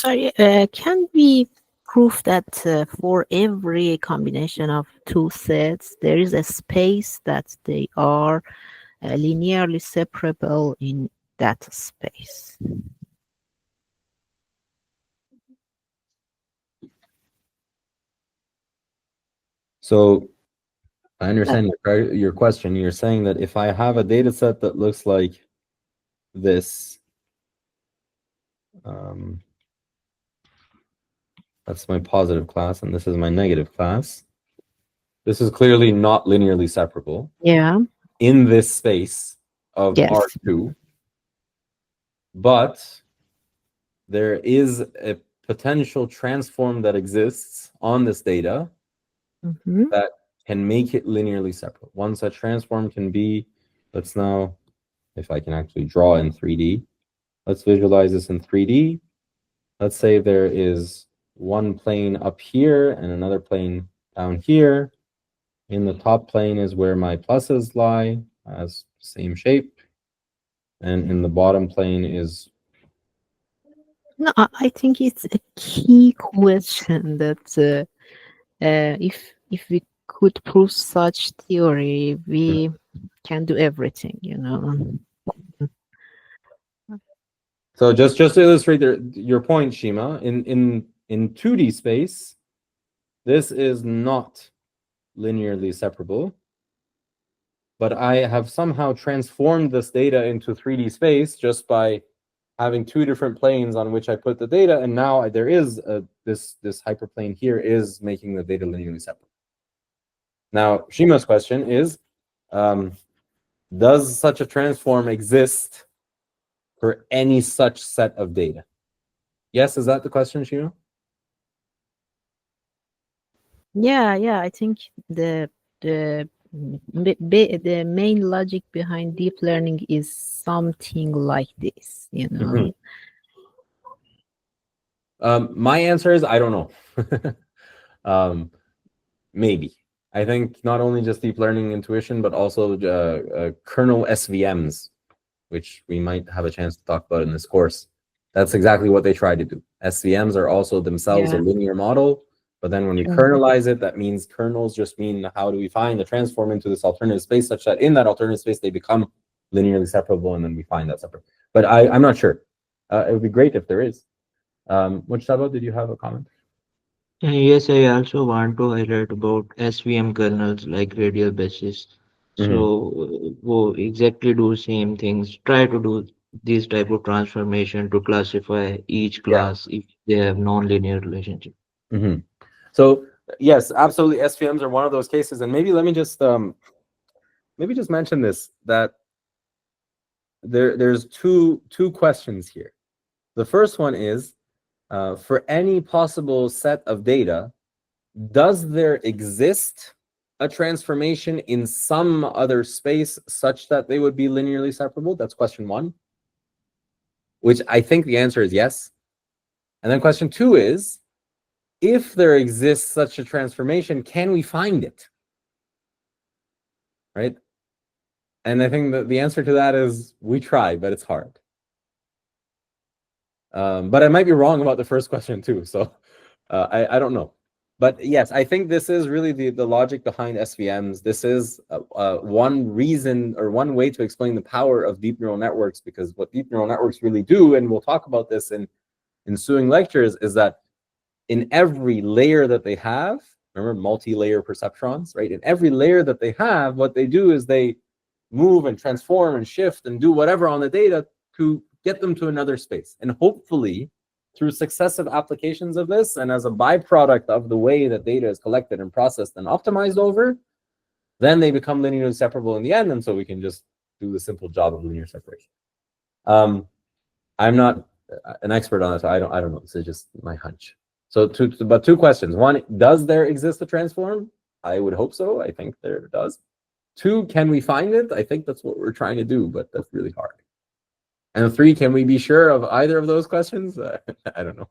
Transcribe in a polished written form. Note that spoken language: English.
Sorry, can we prove that for every combination of two sets, there is a space that they are linearly separable in that space? So I understand your question. You're saying that if I have a data set that looks like this, that's my positive class, and this is my negative class. This is clearly not linearly separable. Yeah. In this space of Yes. R2, but there is a potential transform that exists on this data Mm-hmm. that can make it linearly separable. One such transform can be, let's now, if I can actually draw in 3D, let's visualize this in 3D. Let's say there is one plane up here and another plane down here. In the top plane is where my pluses lie, as same shape. And in the bottom plane is... No, I think it's a key question that if we could prove such theory, we can do everything, you know. So just to illustrate your point, Shima, in 2D space, this is not linearly separable, but I have somehow transformed this data into 3D space just by having two different planes on which I put the data, and now there is this hyperplane here is making the data linearly separable. Now, Shima's question is, does such a transform exist for any such set of data? Yes, is that the question, Shima? Yeah, I think the the main logic behind deep learning is something like this, you know. My answer is I don't know. Maybe. I think not only just deep learning intuition, but also kernel SVMs, which we might have a chance to talk about in this course. That's exactly what they try to do. SVMs are also themselves a Yeah. linear model, but then when we Sure. kernelize it, that means kernels just mean how do we find the transform into this alternative space such that in that alternative space they become linearly separable, and then we find that separate. But I'm not sure. It would be great if there is. Mujtaba, did you have a comment? Yes, I also want to highlight about SVM kernels like radial basis. So, wo exactly do same things. Try to do this type of transformation to classify each Yeah. class if they have non-linear relationship. So yes, absolutely, SVMs are one of those cases. And maybe let me just mention this, that there's two questions here. The first one is, for any possible set of data, does there exist a transformation in some other space such that they would be linearly separable? That's question one, which I think the answer is yes. And then question two is, if there exists such a transformation, can we find it? Right? And I think that the answer to that is we try, but it's hard. But I might be wrong about the first question too, so I don't know. But yes, I think this is really the logic behind SVMs. This is one reason or one way to explain the power of deep neural networks, because what deep neural networks really do, and we'll talk about this in ensuing lectures, is that in every layer that they have, remember multi-layer perceptrons, right? In every layer that they have, what they do is they move and transform and shift and do whatever on the data to get them to another space. And hopefully, through successive applications of this, and as a byproduct of the way that data is collected and processed and optimized over, then they become linearly separable in the end, and so we can just do the simple job of linear separation. I'm not an expert on it, so I don't know. This is just my hunch. So two questions. One, does there exist a transform? I would hope so. I think there does. Two, can we find it? I think that's what we're trying to do, but that's really hard. And three, can we be sure of either of those questions? I don't know.